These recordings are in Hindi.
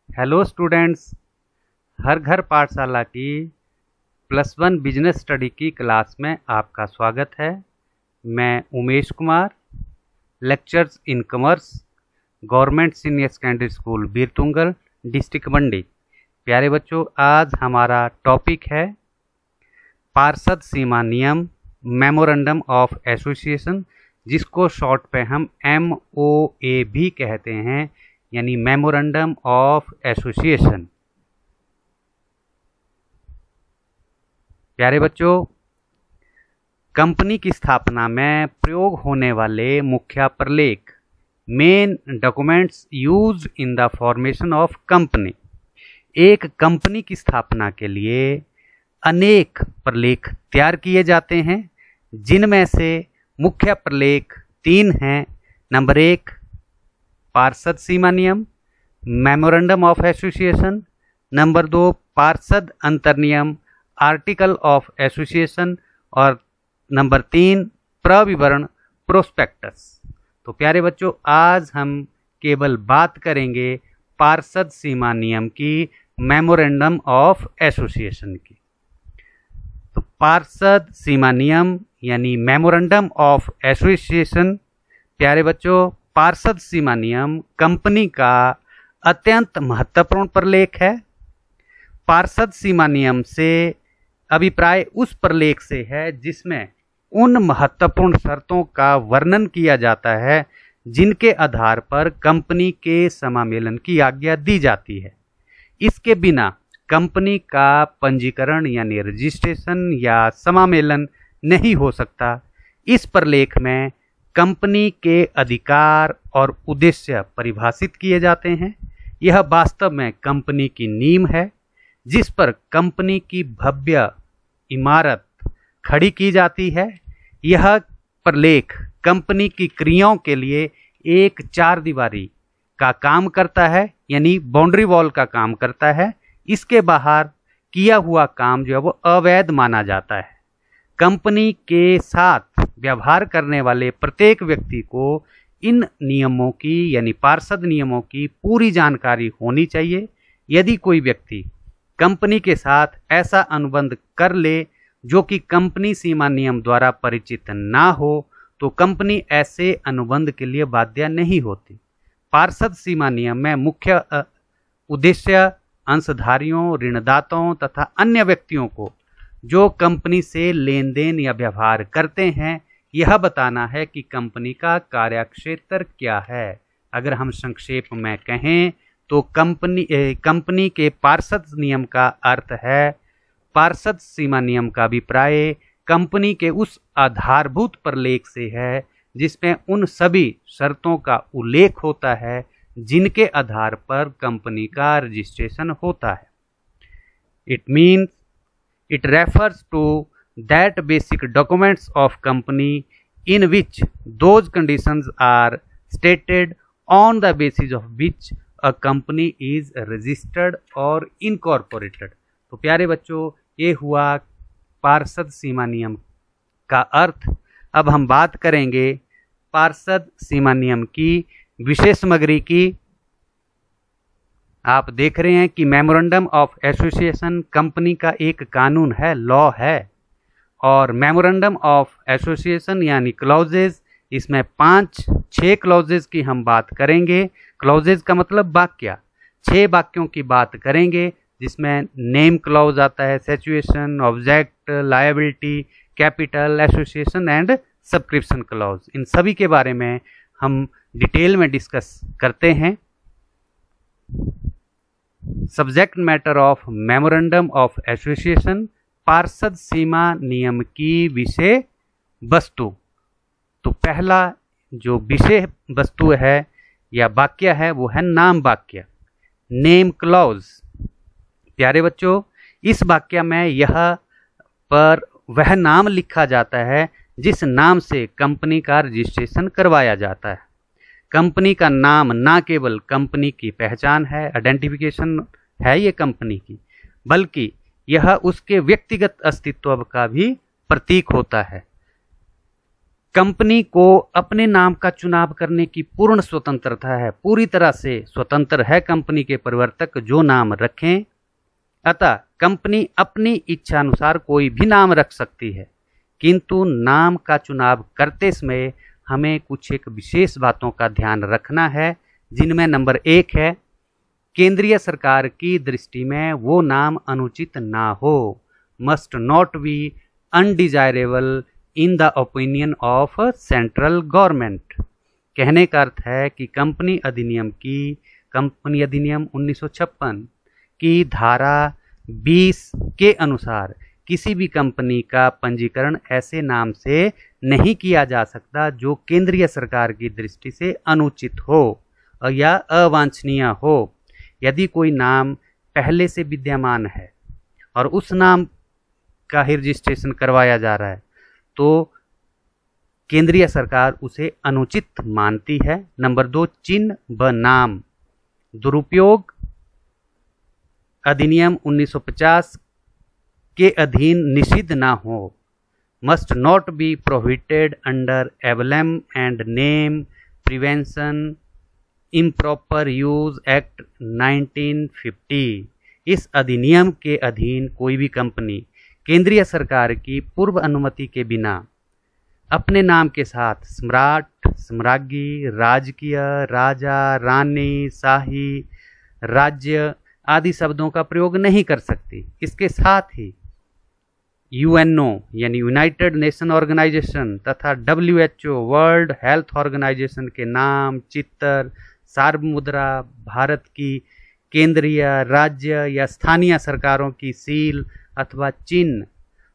हेलो स्टूडेंट्स, हर घर पाठशाला की +1 बिजनेस स्टडी की क्लास में आपका स्वागत है। मैं Umesh Kumar, lectures in commerce, government senior secondary school Birtungal, district Mandi. प्यारे बच्चों, आज हमारा टॉपिक है पार्षद सीमा नियम, मेमोरेंडम ऑफ एसोसिएशन, जिसको शॉर्ट पे हम MOA भी कहते हैं, यानी मेमोरेंडम ऑफ एसोसिएशन। प्यारे बच्चों, कंपनी की स्थापना में प्रयोग होने वाले मुख्य प्रलेख, main documents used in the formation of company. एक कंपनी की स्थापना के लिए अनेक प्रलेख तैयार किए जाते हैं, जिनमें से मुख्य प्रलेख 3 हैं। नंबर 1 पार्षद सीमा नियम, मेमोरेंडम ऑफ एसोसिएशन। नंबर 2 पार्षद अंतर्नियम, आर्टिकल ऑफ एसोसिएशन। और नंबर 3 प्रविवरण, प्रोस्पेक्टस। तो प्यारे बच्चों, आज हम केवल बात करेंगे पार्षद सीमा नियम की, मेमोरेंडम ऑफ एसोसिएशन की। तो पार्षद सीमा नियम यानी मेमोरेंडम ऑफ एसोसिएशन, प्यारे बच्चों, पार्षद सीमा नियम कंपनी का अत्यंत महत्वपूर्ण प्रलेख है। पार्षद सीमा नियम से अभिप्राय उस प्रलेख से है जिसमें उन महत्वपूर्ण शर्तों का वर्णन किया जाता है जिनके आधार पर कंपनी के समामेलन की आज्ञा दी जाती है। इसके बिना कंपनी का पंजीकरण यानी रजिस्ट्रेशन या समामेलन नहीं हो सकता। इस प्रलेख में कंपनी के अधिकार और उद्देश्य परिभाषित किए जाते हैं। यह वास्तव में कंपनी की नींव है, जिस पर कंपनी की भव्य इमारत खड़ी की जाती है। यह प्रलेख कंपनी की क्रियाओं के लिए एक चारदीवारी का काम करता है, यानी बाउंड्री वॉल का काम करता है। इसके बाहर किया हुआ काम जो है वो अवैध माना जाता है। कंपनी के साथ व्यवहार करने वाले प्रत्येक व्यक्ति को इन नियमों की यानी पार्षद नियमों की पूरी जानकारी होनी चाहिए। यदि कोई व्यक्ति कंपनी के साथ ऐसा अनुबंध कर ले जो कि कंपनी सीमा नियम द्वारा परिचित ना हो, तो कंपनी ऐसे अनुबंध के लिए बाध्य नहीं होती। पार्षद सीमा नियम में मुख्य उद्देश्य अंशधारियों, ऋणदाताओं तथा अन्य व्यक्तियों को जो कंपनी से लेन देन या व्यवहार करते हैं, यह बताना है कि कंपनी का कार्यक्षेत्र क्या है। अगर हम संक्षेप में कहें तो कंपनी के पार्षद नियम का अर्थ है, पार्षद सीमा नियम का अभिप्राय कंपनी के उस आधारभूत प्रलेख से है जिसमें उन सभी शर्तों का उल्लेख होता है जिनके आधार पर कंपनी का रजिस्ट्रेशन होता है। It refers to that basic documents of company in which those conditions are stated on the basis of which a company is registered or incorporated। तो प्यारे बच्चों, ये हुआ पार्षद सीमा नियम का अर्थ। अब हम बात करेंगे पार्षद सीमा नियम की विषय सामग्री की। आप देख रहे हैं कि मेमोरेंडम ऑफ एसोसिएशन कंपनी का एक कानून है, लॉ है। और मेमोरेंडम ऑफ एसोसिएशन यानी क्लॉजेज, इसमें 5-6 क्लॉजेज की हम बात करेंगे। क्लॉजेज का मतलब वाक्य, 6 वाक्यों की बात करेंगे, जिसमें नेम क्लॉज आता है, situation, object, liability, capital, association and subscription clause. इन सभी के बारे में हम डिटेल में डिस्कस करते हैं। Subject matter of memorandum of association, पार्षद सीमा नियम की विषय वस्तु। तो पहला जो विषय वस्तु है या वाक्य है वो है नाम वाक्य, नेम क्लॉज। प्यारे बच्चों, इस वाक्य में यह पर वह नाम लिखा जाता है जिस नाम से कंपनी का रजिस्ट्रेशन करवाया जाता है। कंपनी का नाम ना केवल कंपनी की पहचान है, आइडेंटिफिकेशन है ये कंपनी की, बल्कि यह उसके व्यक्तिगत अस्तित्व का भी प्रतीक होता है। कंपनी को अपने नाम का चुनाव करने की पूर्ण स्वतंत्रता है, पूरी तरह से स्वतंत्र है कंपनी के प्रवर्तक जो नाम रखें। अतः कंपनी अपनी इच्छा अनुसार कोई भी नाम रख सकती है, किंतु नाम का चुनाव करते समय हमें कुछ एक विशेष बातों का ध्यान रखना है, जिनमें नंबर 1 है, केंद्रीय सरकार की दृष्टि में वो नाम अनुचित ना हो, must not be undesirable in the opinion of central government. कहने का अर्थ है कि कंपनी अधिनियम 1956 की धारा 20 के अनुसार किसी भी कंपनी का पंजीकरण ऐसे नाम से नहीं किया जा सकता जो केंद्रीय सरकार की दृष्टि से अनुचित हो या अवांछनीय हो। यदि कोई नाम पहले से विद्यमान है और उस नाम का ही रजिस्ट्रेशन करवाया जा रहा है तो केंद्रीय सरकार उसे अनुचित मानती है। नंबर 2, चिन्ह व नाम दुरुपयोग अधिनियम 1950 के अधीन निषिद्ध ना हो, must not be prohibited under emblem and name prevention improper use act 1950। इस अधिनियम के अधीन कोई भी कंपनी केंद्रीय सरकार की पूर्व अनुमति के बिना अपने नाम के साथ सम्राट, सम्राज्ञी, राजकीय, राजा, रानी, शाही, राज्य आदि शब्दों का प्रयोग नहीं कर सकती। इसके साथ ही यूएनओ यानी यूनाइटेड नेशन ऑर्गेनाइजेशन तथा WHO वर्ल्ड हेल्थ ऑर्गेनाइजेशन के नाम, चित्र, सार्वमुद्रा, भारत की केंद्रीय, राज्य या स्थानीय सरकारों की सील अथवा चिन्ह,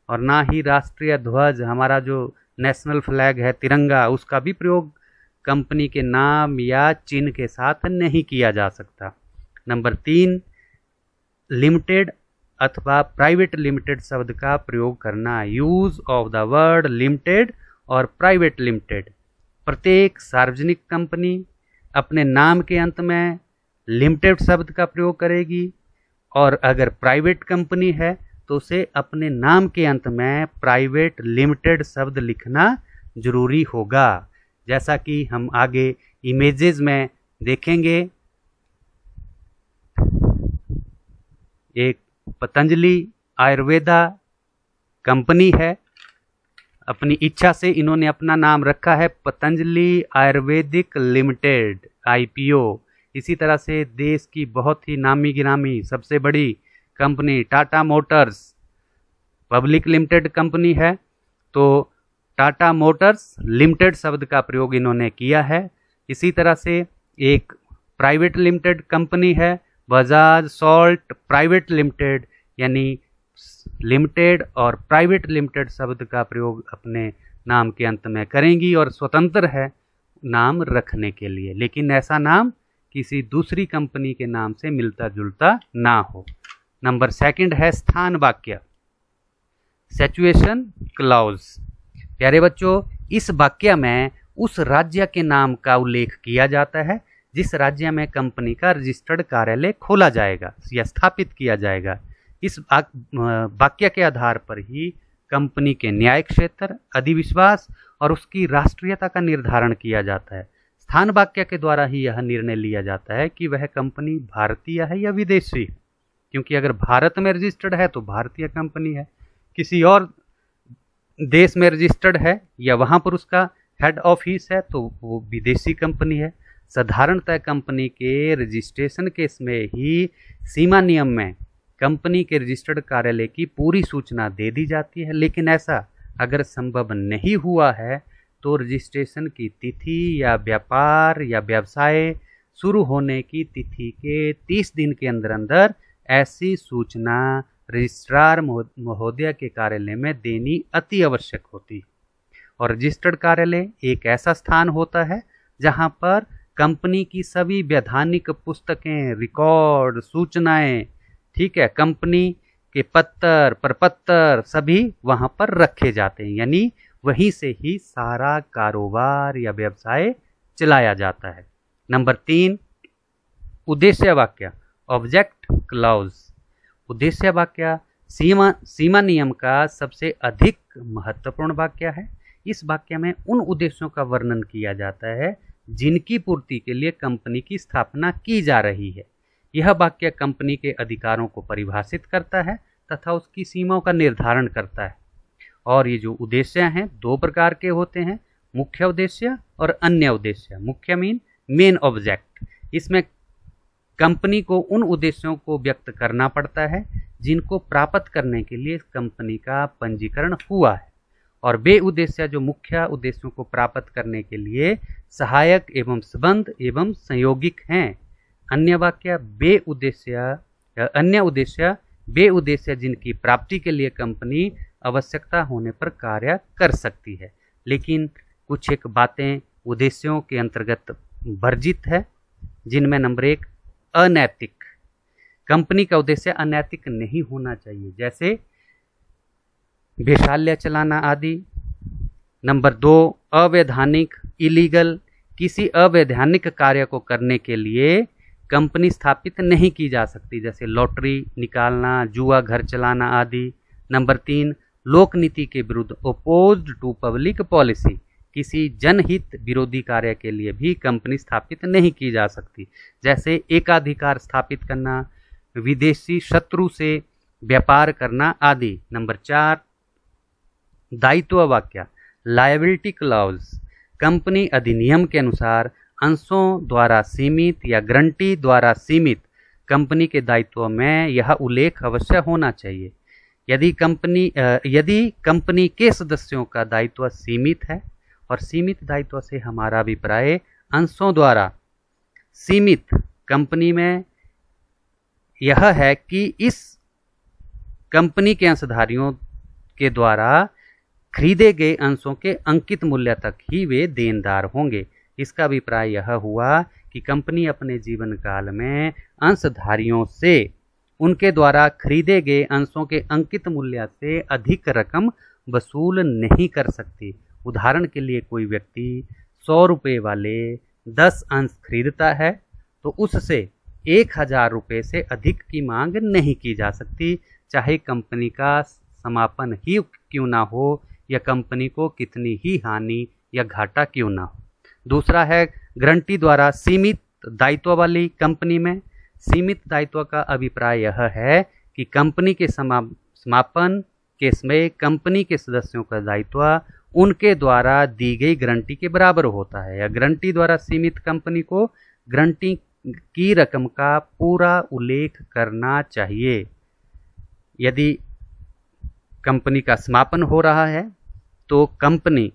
और ना ही राष्ट्रीय ध्वज, हमारा जो नेशनल फ्लैग है तिरंगा, उसका भी प्रयोग कंपनी के नाम या चिन्ह के साथ नहीं किया जा सकता। नंबर 3, लिमिटेड अथवा प्राइवेट लिमिटेड शब्द का प्रयोग करना, use of the word limited और प्राइवेट लिमिटेड। प्रत्येक सार्वजनिक कंपनी अपने नाम के अंत में लिमिटेड शब्द का प्रयोग करेगी और अगर प्राइवेट कंपनी है तो उसे अपने नाम के अंत में प्राइवेट लिमिटेड शब्द लिखना जरूरी होगा। जैसा कि हम आगे इमेजेस में देखेंगे, एक पतंजलि आयुर्वेदा कंपनी है, अपनी इच्छा से इन्होंने अपना नाम रखा है पतंजलि आयुर्वेदिक लिमिटेड IPO। इसी तरह से देश की बहुत ही नामी गिरामी सबसे बड़ी company Tata Motors public limited company है, तो टाटा मोटर्स लिमिटेड शब्द का प्रयोग इन्होंने किया है। इसी तरह से एक प्राइवेट लिमिटेड कंपनी है बजाज सॉल्ट प्राइवेट लिमिटेड, यानी लिमिटेड और प्राइवेट लिमिटेड शब्द का प्रयोग अपने नाम के अंत में करेंगी और स्वतंत्र है नाम रखने के लिए, लेकिन ऐसा नाम किसी दूसरी कंपनी के नाम से मिलता जुलता ना हो। नंबर 2 है स्थान वाक्य, सिचुएशन क्लॉज। प्यारे बच्चों, इस वाक्य में उस राज्य के नाम का उल्लेख किया जाता है जिस राज्य में कंपनी का रजिस्टर्ड कार्यालय खोला जाएगा या स्थापित किया जाएगा। इस वाक्य के आधार पर ही कंपनी के न्याय क्षेत्र, अधिविश्वास और उसकी राष्ट्रीयता का निर्धारण किया जाता है। स्थान वाक्य के द्वारा ही यह निर्णय लिया जाता है कि वह कंपनी भारतीय है या विदेशी, क्योंकि अगर भारत में रजिस्टर्ड है तो भारतीय कंपनी है, किसी और देश में रजिस्टर्ड है या वहाँ पर उसका हेड ऑफिस है तो वो विदेशी कंपनी है। साधारणतः कंपनी के रजिस्ट्रेशन के समय ही सीमा नियम में कंपनी के रजिस्टर्ड कार्यालय की पूरी सूचना दे दी जाती है, लेकिन ऐसा अगर संभव नहीं हुआ है तो रजिस्ट्रेशन की तिथि या व्यापार या व्यवसाय शुरू होने की तिथि के 30 दिन के अंदर अंदर ऐसी सूचना रजिस्ट्रार महोदय के कार्यालय में देनी अति आवश्यक होती है। और रजिस्टर्ड कार्यालय एक ऐसा स्थान होता है जहां पर कंपनी की सभी वैधानिक पुस्तकें, रिकॉर्ड, सूचनाएं, ठीक है, कंपनी के पत्र, प्रपत्र सभी वहां पर रखे जाते हैं, यानी वहीं से ही सारा कारोबार या व्यवसाय चलाया जाता है। नंबर 3, उद्देश्य वाक्य, ऑब्जेक्ट क्लॉज। उद्देश्य वाक्य सीमा नियम का सबसे अधिक महत्वपूर्ण वाक्य है। इस वाक्य में उन उद्देश्यों का वर्णन किया जाता है जिनकी पूर्ति के लिए कंपनी की स्थापना की जा रही है। यह वाक्य कंपनी के अधिकारों को परिभाषित करता है तथा उसकी सीमाओं का निर्धारण करता है। और ये जो उद्देश्य हैं दो प्रकार के होते हैं, मुख्य उद्देश्य और अन्य उद्देश्य। मुख्य मीन मेन ऑब्जेक्ट। इसमें कंपनी को उन उद्देश्यों को व्यक्त करना पड़ता है जिनको प्राप्त करने के लिए कंपनी का पंजीकरण हुआ है, और वे उद्देश्य जो मुख्य उद्देश्यों को प्राप्त करने के लिए सहायक एवं संबंध एवं संयोगिक हैं। अन्य उद्देश्य वे उद्देश्य जिनकी प्राप्ति के लिए कंपनी आवश्यकता होने पर कार्य कर सकती है, लेकिन कुछ एक बातें उद्देश्यों के अंतर्गत वर्जित है, जिनमें नंबर 1 अनैतिक। कंपनी का उद्देश्य अनैतिक नहीं होना चाहिए, जैसे वेश्यालय चलाना आदि। नंबर 2 अवैधानिक, इलीगल। किसी अवैधानिक कार्य को करने के लिए कंपनी स्थापित नहीं की जा सकती, जैसे लॉटरी निकालना, जुआ घर चलाना आदि। नंबर 3 लोक नीति के विरुद्ध, अपोज्ड टू पब्लिक पॉलिसी। किसी जनहित विरोधी कार्य के लिए भी कंपनी स्थापित नहीं की जा सकती, जैसे एकाधिकार स्थापित करना, विदेशी शत्रु से व्यापार करना आदि। नंबर 4 दायित्व वाक्य, लायबिलिटी क्लॉज। कंपनी अधिनियम के अनुसार अंशों द्वारा सीमित या गारंटी द्वारा सीमित कंपनी के दायित्व में यह उल्लेख अवश्य होना चाहिए। यदि कंपनी के सदस्यों का दायित्व सीमित है, और सीमित दायित्व से हमारा अभिप्राय अंशों द्वारा सीमित कंपनी में यह है कि इस कंपनी के अंशधारियों के द्वारा खरीदे गए अंशों के अंकित मूल्य तक ही वे देनदार होंगे। इसका अभिप्राय यह हुआ कि कंपनी अपने जीवन काल में अंशधारियों से उनके द्वारा खरीदे गए अंशों के अंकित मूल्य से अधिक रकम वसूल नहीं कर सकती। उदाहरण के लिए कोई व्यक्ति 100 रुपये वाले 10 अंश खरीदता है तो उससे 1000 रुपये से अधिक की मांग नहीं की जा सकती, चाहे कंपनी का समापन ही क्यों ना हो या कंपनी को कितनी ही हानि या घाटा क्यों ना हो। दूसरा है गारंटी द्वारा सीमित दायित्व वाली कंपनी में। सीमित दायित्व का अभिप्राय यह है कि कंपनी के समापन के समय कंपनी के सदस्यों का दायित्व उनके द्वारा दी गई गारंटी के बराबर होता है, या गारंटी द्वारा सीमित कंपनी को गारंटी की रकम का पूरा उल्लेख करना चाहिए। यदि कंपनी का समापन हो रहा है तो कंपनी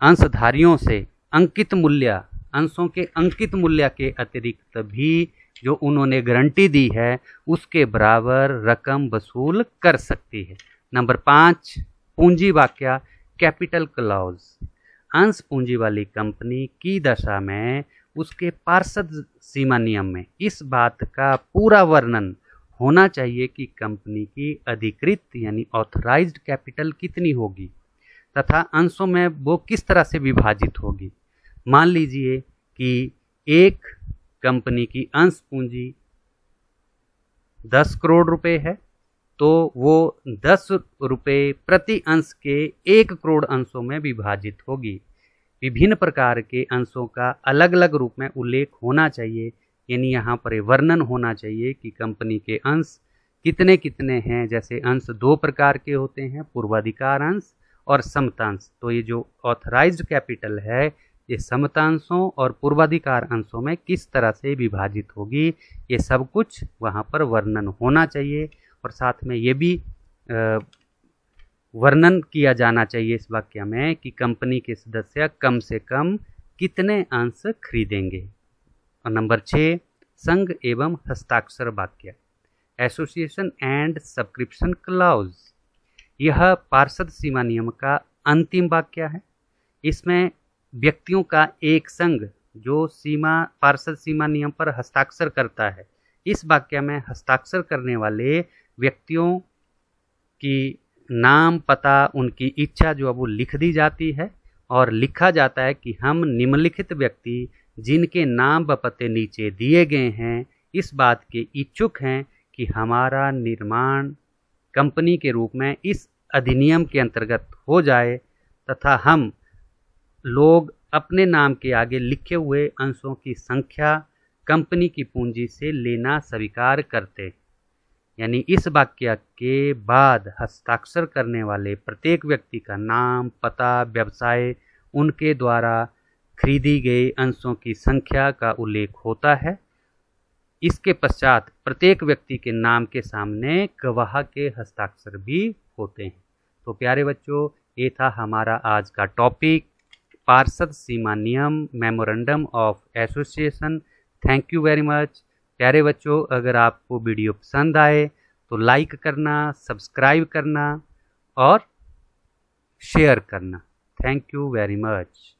अंशधारियों से अंशों के अंकित मूल्य के अतिरिक्त भी जो उन्होंने गारंटी दी है उसके बराबर रकम वसूल कर सकती है। नंबर 5 पूंजी वाक्य, कैपिटल क्लॉज। अंश पूंजी वाली कंपनी की दशा में उसके पार्षद सीमा नियम में इस बात का पूरा वर्णन होना चाहिए कि कंपनी की अधिकृत यानी ऑथराइज्ड कैपिटल कितनी होगी तथा अंशों में वो किस तरह से विभाजित होगी। मान लीजिए कि एक कंपनी की अंश पूंजी 10 करोड़ रुपए है, तो वो 10 रुपये प्रति अंश के 1 करोड़ अंशों में विभाजित होगी। विभिन्न प्रकार के अंशों का अलग अलग रूप में उल्लेख होना चाहिए, यानी यहाँ पर वर्णन होना चाहिए कि कंपनी के अंश कितने कितने हैं। जैसे अंश 2 प्रकार के होते हैं, पूर्वाधिकार अंश और समतांश। तो ये जो ऑथराइज्ड कैपिटल है ये समतांशों और पूर्वाधिकार अंशों में किस तरह से विभाजित होगी, ये सब कुछ वहाँ पर वर्णन होना चाहिए। और साथ में ये भी वर्णन किया जाना चाहिए इस वाक्य में कि कंपनी के सदस्य कम से कम कितने अंश खरीदेंगे। और नंबर 6 संघ एवं हस्ताक्षर वाक्य, एसोसिएशन एंड सब्सक्रिप्शन क्लॉज। यह पार्षद सीमा नियम का अंतिम वाक्य है। इसमें व्यक्तियों का एक संघ जो पार्षद सीमा नियम पर हस्ताक्षर करता है, इस वाक्य में हस्ताक्षर करने वाले व्यक्तियों की नाम, पता, उनकी इच्छा जो अब वो लिख दी जाती है और लिखा जाता है कि हम निम्नलिखित व्यक्ति जिनके नाम व पते नीचे दिए गए हैं इस बात के इच्छुक हैं कि हमारा निर्माण कंपनी के रूप में इस अधिनियम के अंतर्गत हो जाए, तथा हम लोग अपने नाम के आगे लिखे हुए अंशों की संख्या कंपनी की पूंजी से लेना स्वीकार करते। यानी इस वाक्य के बाद हस्ताक्षर करने वाले प्रत्येक व्यक्ति का नाम, पता, व्यवसाय, उनके द्वारा खरीदी गई अंशों की संख्या का उल्लेख होता है। इसके पश्चात प्रत्येक व्यक्ति के नाम के सामने गवाह के हस्ताक्षर भी होते हैं। तो प्यारे बच्चों, ये था हमारा आज का टॉपिक, पार्षद सीमा नियम, memorandum of association. Thank you very much. प्यारे बच्चों, अगर आपको वीडियो पसंद आए तो लाइक करना, सब्सक्राइब करना और शेयर करना। Thank you very much.